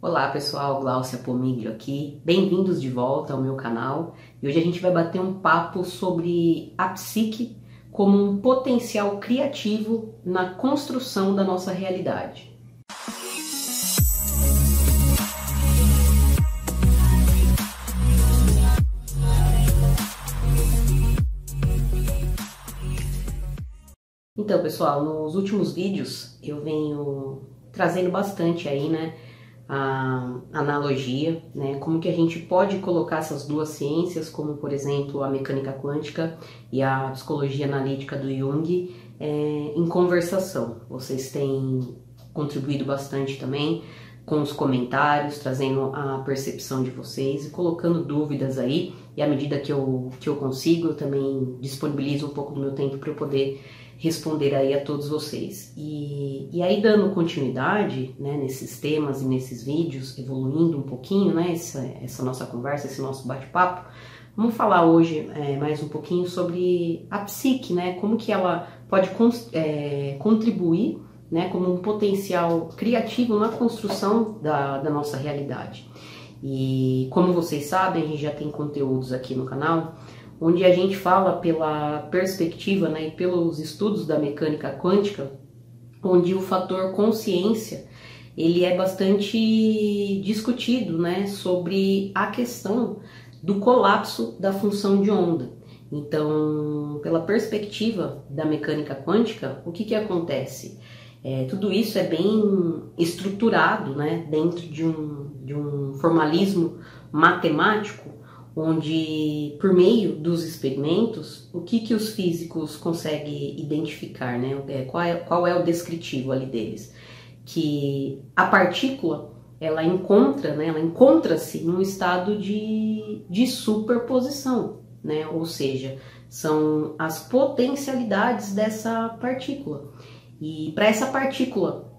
Olá pessoal, Gláucia Pomiglio aqui, bem-vindos de volta ao meu canal e hoje a gente vai bater um papo sobre a psique como um potencial criativo na construção da nossa realidade. Então pessoal, nos últimos vídeos eu venho trazendo bastante aí, a analogia, como que a gente pode colocar essas duas ciências, como por exemplo a mecânica quântica e a psicologia analítica do Jung, em conversação. Vocês têm contribuído bastante também com os comentários, trazendo a percepção de vocês e colocando dúvidas aí, e à medida que eu consigo, eu também disponibilizo um pouco do meu tempo para eu poder responder aí a todos vocês. E aí, dando continuidade, nesses temas e nesses vídeos, evoluindo um pouquinho, essa nossa conversa, esse nosso bate-papo, vamos falar hoje mais um pouquinho sobre a psique, como que ela pode contribuir, como um potencial criativo na construção da nossa realidade. E como vocês sabem, a gente já tem conteúdos aqui no canal, onde a gente fala pela perspectiva e pelos estudos da mecânica quântica, onde o fator consciência ele é bastante discutido, sobre a questão do colapso da função de onda. Então, pela perspectiva da mecânica quântica, o que acontece? Tudo isso é bem estruturado, dentro de um formalismo matemático, onde, por meio dos experimentos, o que os físicos conseguem identificar, qual é o descritivo ali deles? Que a partícula, ela encontra-se num estado de superposição, ou seja, são as potencialidades dessa partícula. E para essa partícula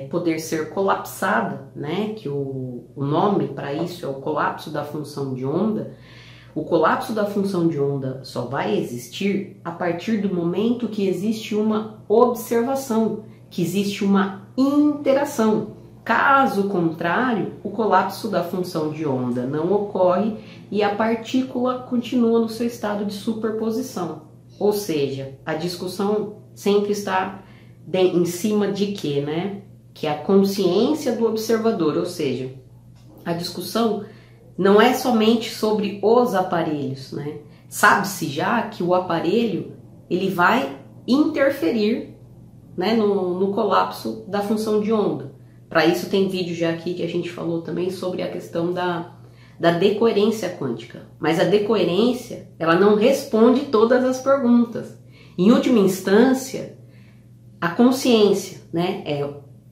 poder ser colapsada, que o nome para isso é o colapso da função de onda. O colapso da função de onda só vai existir a partir do momento que existe uma observação, que existe uma interação. Caso contrário, o colapso da função de onda não ocorre e a partícula continua no seu estado de superposição. Ou seja, a discussão sempre está em cima de quê, Que é a consciência do observador, ou seja, a discussão não é somente sobre os aparelhos, Sabe-se já que o aparelho ele vai interferir, no colapso da função de onda. Para isso tem vídeo já aqui que a gente falou também sobre a questão da decoerência quântica. Mas a decoerência, ela não responde todas as perguntas. Em última instância, a consciência,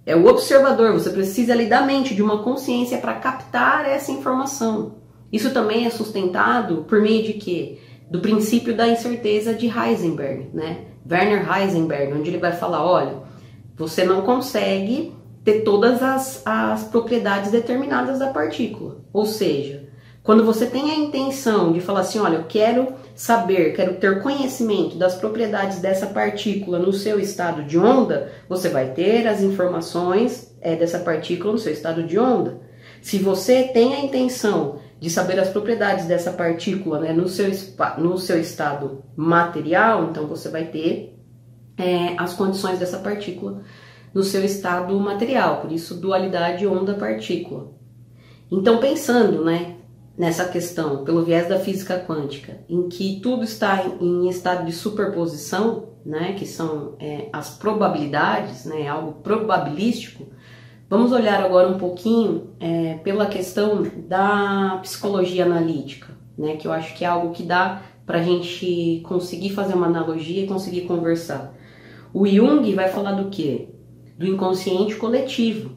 é o observador. Você precisa ali da mente, de uma consciência para captar essa informação. Isso também é sustentado por meio de quê? Do princípio da incerteza de Heisenberg, Werner Heisenberg, onde ele vai falar, olha, você não consegue ter todas as propriedades determinadas da partícula. Ou seja, quando você tem a intenção de falar assim, olha, eu quero saber, quero ter conhecimento das propriedades dessa partícula no seu estado de onda, você vai ter as informações dessa partícula no seu estado de onda. Se você tem a intenção de saber as propriedades dessa partícula no seu estado material, então você vai ter as condições dessa partícula no seu estado material, por isso dualidade onda-partícula. Então pensando, nessa questão, pelo viés da física quântica, em que tudo está em estado de superposição, que são as probabilidades, algo probabilístico, vamos olhar agora um pouquinho pela questão da psicologia analítica, que eu acho que é algo que dá para a gente conseguir fazer uma analogia e conseguir conversar. O Jung vai falar do quê? Do inconsciente coletivo,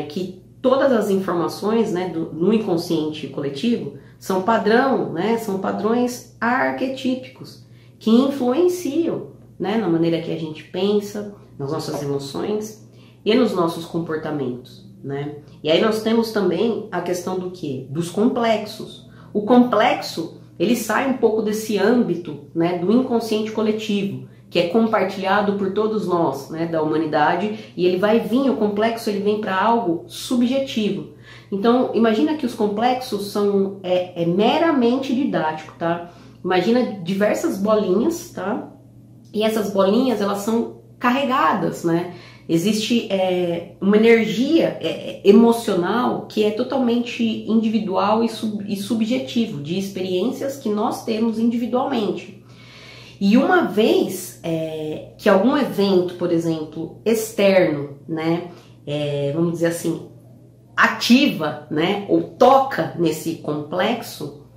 que todas as informações no inconsciente coletivo são padrão, são padrões arquetípicos que influenciam na maneira que a gente pensa, nas nossas emoções e nos nossos comportamentos. E aí nós temos também a questão do quê? Dos complexos. O complexo ele sai um pouco desse âmbito do inconsciente coletivo, que é compartilhado por todos nós, né, da humanidade, e ele vai vir, o complexo ele vem para algo subjetivo. Então, imagina que os complexos são meramente didático, tá? Imagina diversas bolinhas, tá? E essas bolinhas, elas são carregadas, né? Existe uma energia emocional que é totalmente individual e subjetivo, de experiências que nós temos individualmente. E uma vez que algum evento, por exemplo, externo, né, vamos dizer assim, ativa, né, ou toca nesse complexo,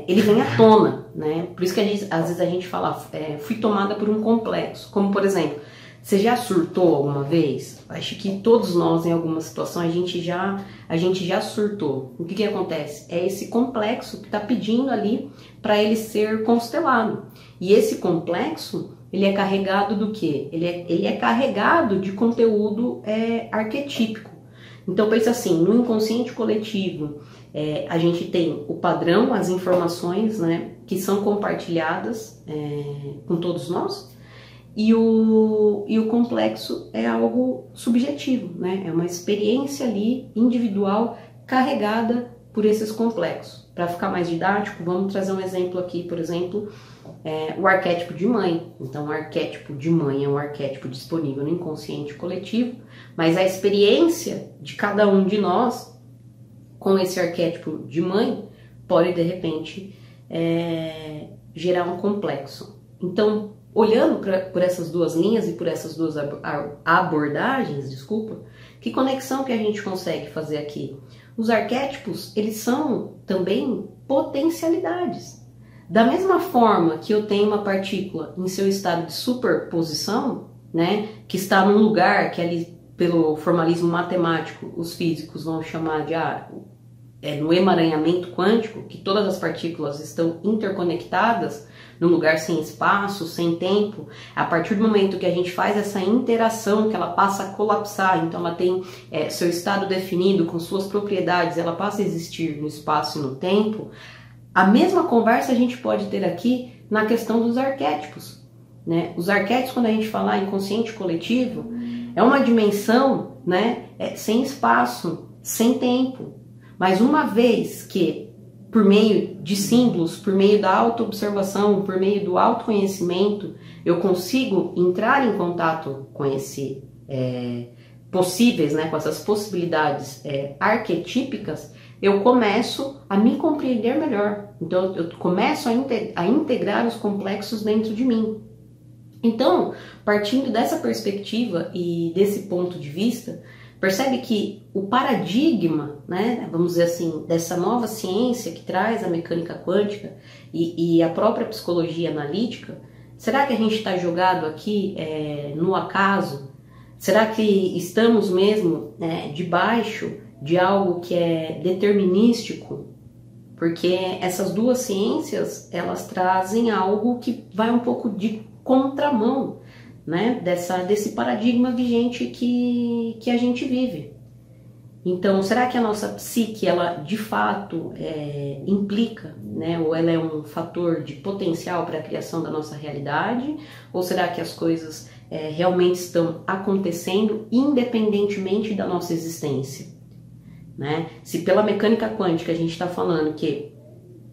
ele vem à tona, né? Por isso que às vezes a gente fala, fui tomada por um complexo, como por exemplo, você já surtou alguma vez? Acho que todos nós, em alguma situação, a gente já surtou. O que acontece? É esse complexo que está pedindo ali para ele ser constelado. E esse complexo, ele é carregado do quê? Ele é carregado de conteúdo arquetípico. Então pensa assim, no inconsciente coletivo, a gente tem o padrão, as informações, né, que são compartilhadas com todos nós. E o complexo é algo subjetivo, né? É uma experiência ali individual carregada por esses complexos. Para ficar mais didático, vamos trazer um exemplo aqui, por exemplo, o arquétipo de mãe. Então, o arquétipo de mãe é um arquétipo disponível no inconsciente coletivo, mas a experiência de cada um de nós com esse arquétipo de mãe pode, de repente, gerar um complexo. Então, olhando por essas duas linhas e por essas duas abordagens, que conexão que a gente consegue fazer aqui? Os arquétipos, eles são também potencialidades. Da mesma forma que eu tenho uma partícula em seu estado de superposição, né, que está num lugar que ali, pelo formalismo matemático, os físicos vão chamar de no emaranhamento quântico, que todas as partículas estão interconectadas, num lugar sem espaço, sem tempo. A partir do momento que a gente faz essa interação, que ela passa a colapsar, então ela tem seu estado definido, com suas propriedades, ela passa a existir no espaço e no tempo. A mesma conversa a gente pode ter aqui na questão dos arquétipos, né? Os arquétipos, quando a gente fala em inconsciente coletivo, é uma dimensão, né, sem espaço, sem tempo. Mas uma vez que, por meio de símbolos, por meio da autoobservação, por meio do autoconhecimento, eu consigo entrar em contato com esse possíveis, né, com essas possibilidades arquetípicas, eu começo a me compreender melhor. Então, eu começo a integrar os complexos dentro de mim. Então, partindo dessa perspectiva e desse ponto de vista, percebe que o paradigma, né, vamos dizer assim, dessa nova ciência que traz a mecânica quântica e a própria psicologia analítica, será que a gente está jogado aqui no acaso? Será que estamos mesmo debaixo de algo que é determinístico? Porque essas duas ciências, elas trazem algo que vai um pouco de contramão, né, desse paradigma vigente que a gente vive. Então, será que a nossa psique, ela de fato implica, né, ou ela é um fator de potencial para a criação da nossa realidade? Ou será que as coisas realmente estão acontecendo independentemente da nossa existência? Né? Se pela mecânica quântica a gente está falando que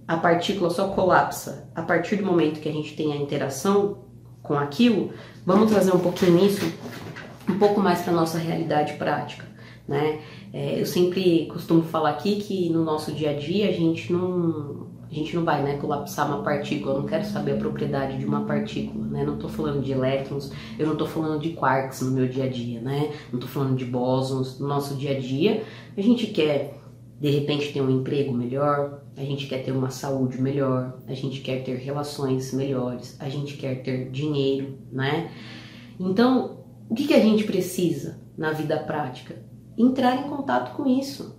a partícula só colapsa a partir do momento que a gente tem a interação com aquilo, vamos trazer um pouquinho isso, um pouco mais para a nossa realidade prática, né? Eu sempre costumo falar aqui que no nosso dia a dia a gente não vai, né, colapsar uma partícula. Eu não quero saber a propriedade de uma partícula, né? Não estou falando de elétrons, eu não estou falando de quarks no meu dia a dia, né? Não estou falando de bósons. No nosso dia a dia a gente quer, de repente, ter um emprego melhor, a gente quer ter uma saúde melhor, a gente quer ter relações melhores, a gente quer ter dinheiro, né? Então, o que a gente precisa na vida prática? Entrar em contato com isso.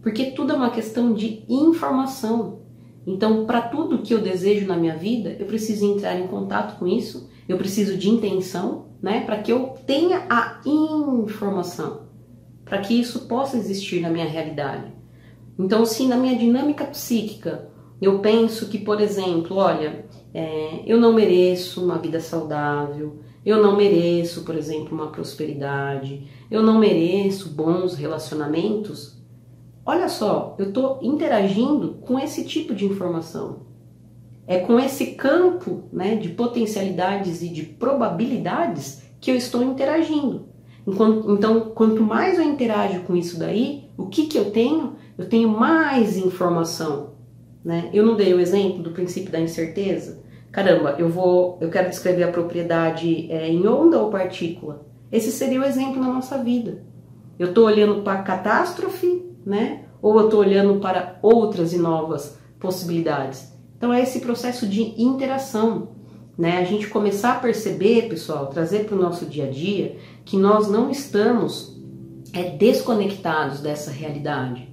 Porque tudo é uma questão de informação. Então, para tudo que eu desejo na minha vida, eu preciso entrar em contato com isso, eu preciso de intenção, né? Para que eu tenha a informação, para que isso possa existir na minha realidade. Então, se na minha dinâmica psíquica eu penso que, por exemplo, olha, eu não mereço uma vida saudável, eu não mereço, por exemplo, uma prosperidade, eu não mereço bons relacionamentos. Olha só, eu estou interagindo com esse tipo de informação. É com esse campo, né, de potencialidades e de probabilidades que eu estou interagindo. Então, quanto mais eu interajo com isso daí, o que eu tenho? Eu tenho mais informação, né? Eu não dei o exemplo do princípio da incerteza? Caramba, eu quero descrever a propriedade em onda ou partícula. Esse seria o exemplo na nossa vida. Eu estou olhando para a catástrofe, né? Ou eu estou olhando para outras e novas possibilidades. Então é esse processo de interação, né? A gente começar a perceber, pessoal, trazer para o nosso dia a dia, que nós não estamos desconectados dessa realidade.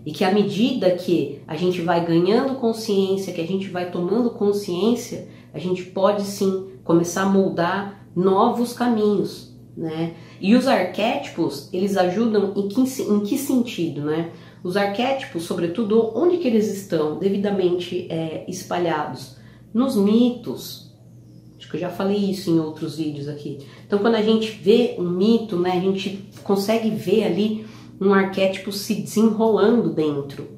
E que à medida que a gente vai ganhando consciência, que a gente vai tomando consciência, a gente pode sim começar a moldar novos caminhos, né? E os arquétipos, eles ajudam em que sentido, né? Os arquétipos, sobretudo, onde que eles estão devidamente espalhados? Nos mitos. Acho que eu já falei isso em outros vídeos aqui. Então, quando a gente vê um mito, né, a gente consegue ver ali um arquétipo se desenrolando dentro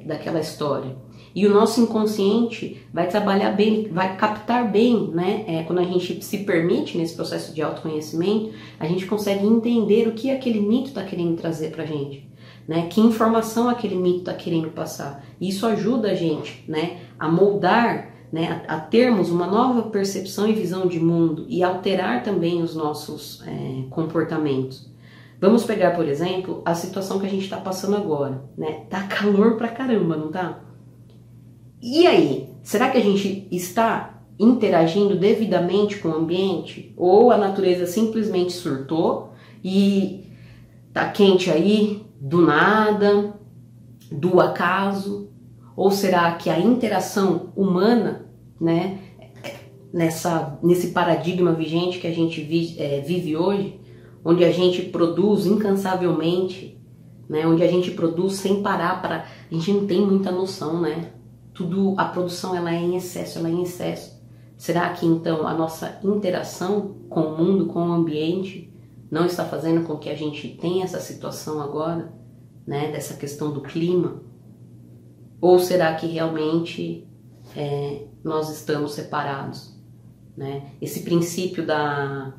daquela história. E o nosso inconsciente vai trabalhar bem, vai captar bem, né? Quando a gente se permite nesse processo de autoconhecimento, a gente consegue entender o que aquele mito está querendo trazer para a gente. Né, que informação aquele mito está querendo passar. Isso ajuda a gente, né, a moldar, né, a termos uma nova percepção e visão de mundo e alterar também os nossos comportamentos. Vamos pegar, por exemplo, a situação que a gente está passando agora. Né? Tá calor pra caramba, não tá? E aí, será que a gente está interagindo devidamente com o ambiente? Ou a natureza simplesmente surtou e tá quente aí do nada, do acaso? Ou será que a interação humana, né, nesse paradigma vigente que a gente vive hoje, onde a gente produz incansavelmente, né, onde a gente produz sem parar, a gente não tem muita noção, né? A produção ela é em excesso, ela é em excesso. Será que então a nossa interação com o mundo, com o ambiente, não está fazendo com que a gente tenha essa situação agora, né, dessa questão do clima? Ou será que realmente nós estamos separados? Né? Esse princípio da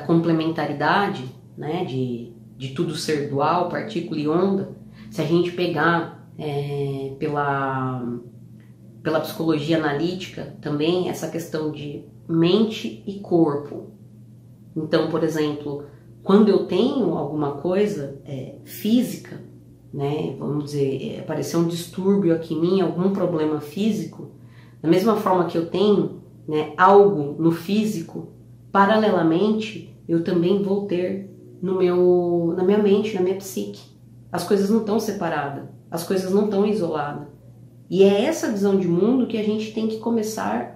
complementaridade, né, de tudo ser dual, partícula e onda, se a gente pegar pela psicologia analítica também essa questão de mente e corpo. Então, por exemplo, quando eu tenho alguma coisa física, né, vamos dizer, apareceu um distúrbio aqui em mim, algum problema físico, da mesma forma que eu tenho, né, algo no físico, paralelamente eu também vou ter na minha mente, na minha psique. As coisas não estão separadas, as coisas não estão isoladas. E é essa visão de mundo que a gente tem que começar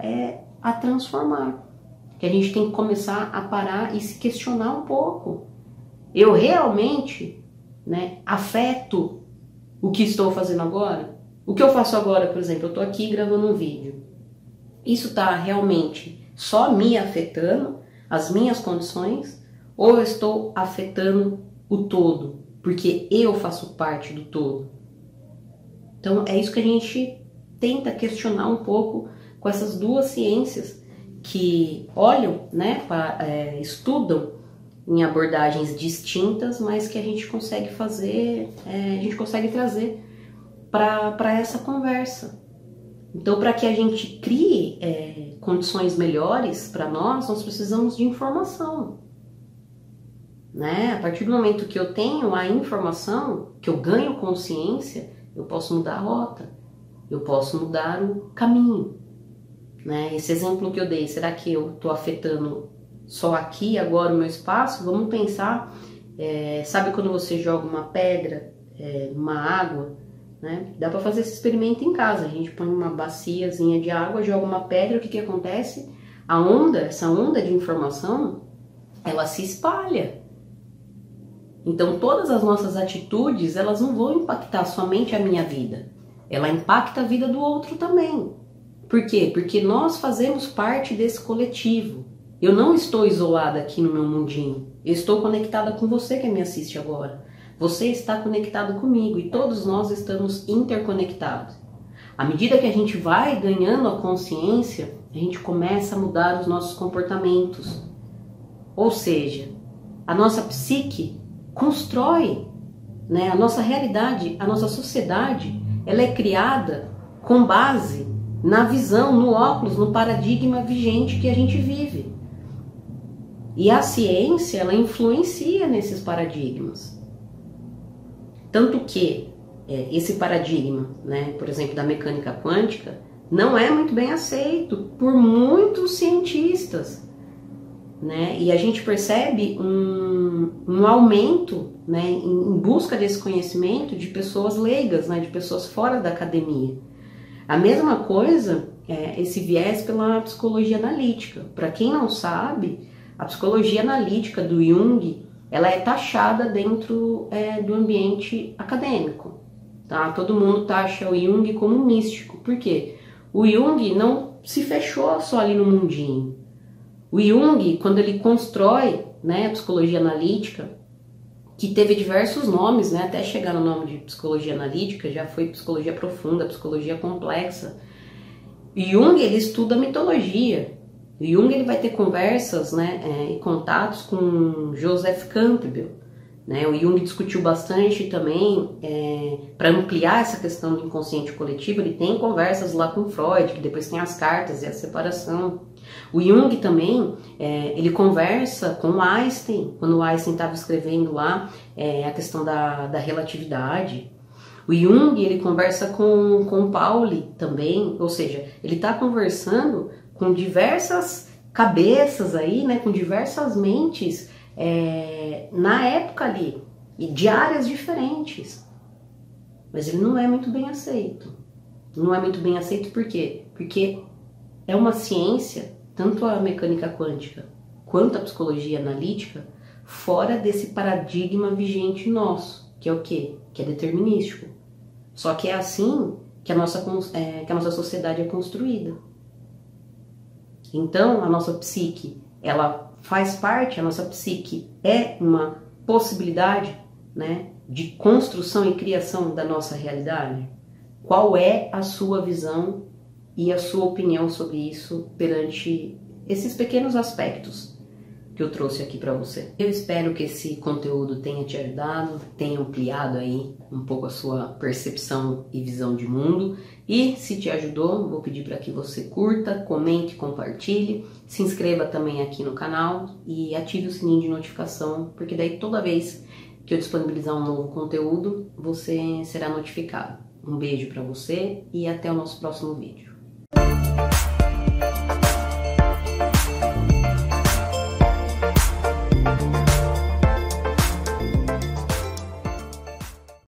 a transformar. Que a gente tem que começar a parar e se questionar um pouco. Eu realmente, né, afeto o que estou fazendo agora? O que eu faço agora, por exemplo, eu estou aqui gravando um vídeo. Isso está realmente só me afetando, as minhas condições, ou eu estou afetando o todo? Porque eu faço parte do todo. Então é isso que a gente tenta questionar um pouco com essas duas ciências que olham, né, estudam em abordagens distintas, mas que a gente consegue fazer, a gente consegue trazer para essa conversa. Então, para que a gente crie condições melhores para nós precisamos de informação. Né? A partir do momento que eu tenho a informação, que eu ganho consciência, eu posso mudar a rota, eu posso mudar o caminho. Né? Esse exemplo que eu dei, será que eu estou afetando só aqui, agora, o meu espaço? Vamos pensar, sabe quando você joga uma pedra numa água? Né? Dá para fazer esse experimento em casa. A gente põe uma baciazinha de água, joga uma pedra, o que acontece? Essa onda de informação, ela se espalha. Então todas as nossas atitudes, elas não vão impactar somente a minha vida. ela impacta a vida do outro também. Por quê? Porque nós fazemos parte desse coletivo. Eu não estou isolada aqui no meu mundinho. Eu estou conectada com você que me assiste agora. Você está conectado comigo e todos nós estamos interconectados. À medida que a gente vai ganhando a consciência, a gente começa a mudar os nossos comportamentos. Ou seja, a nossa psique constrói, né? A nossa realidade, a nossa sociedade, ela é criada com base na visão, no óculos, no paradigma vigente que a gente vive. E a ciência, ela influencia nesses paradigmas. Tanto que esse paradigma, né, por exemplo, da mecânica quântica, não é muito bem aceito por muitos cientistas, né? E a gente percebe um aumento, né, em busca desse conhecimento de pessoas leigas, né, de pessoas fora da academia. A mesma coisa, esse viés pela psicologia analítica. Para quem não sabe, a psicologia analítica do Jung, ela é taxada dentro do ambiente acadêmico. Tá? Todo mundo taxa o Jung como místico. Por quê? O Jung não se fechou só ali no mundinho. O Jung, quando ele constrói, né, a psicologia analítica, que teve diversos nomes, né, até chegar no nome de psicologia analítica, já foi psicologia profunda, psicologia complexa. Jung, ele estuda mitologia. O Jung, ele vai ter conversas, né, e contatos com Joseph Campbell. Né? O Jung discutiu bastante também, para ampliar essa questão do inconsciente coletivo, ele tem conversas lá com Freud, que depois tem as cartas e a separação. O Jung também, ele conversa com Einstein, quando o Einstein estava escrevendo lá a questão da relatividade. O Jung, ele conversa com Pauli também, ou seja, ele está conversando com diversas cabeças aí, né, com diversas mentes na época ali, e de áreas diferentes. Mas ele não é muito bem aceito. Não é muito bem aceito por quê? Porque é uma ciência, tanto a mecânica quântica quanto a psicologia analítica, fora desse paradigma vigente nosso, que é o quê? Que é determinístico. Só que é assim que a nossa sociedade é construída. Então, a nossa psique, ela faz parte, a nossa psique é uma possibilidade, né, de construção e criação da nossa realidade. Qual é a sua visão e a sua opinião sobre isso perante esses pequenos aspectos que eu trouxe aqui para você? Eu espero que esse conteúdo tenha te ajudado, tenha ampliado aí um pouco a sua percepção e visão de mundo. E se te ajudou, vou pedir para que você curta, comente, compartilhe, se inscreva também aqui no canal e ative o sininho de notificação, porque daí toda vez que eu disponibilizar um novo conteúdo, você será notificado. Um beijo para você e até o nosso próximo vídeo.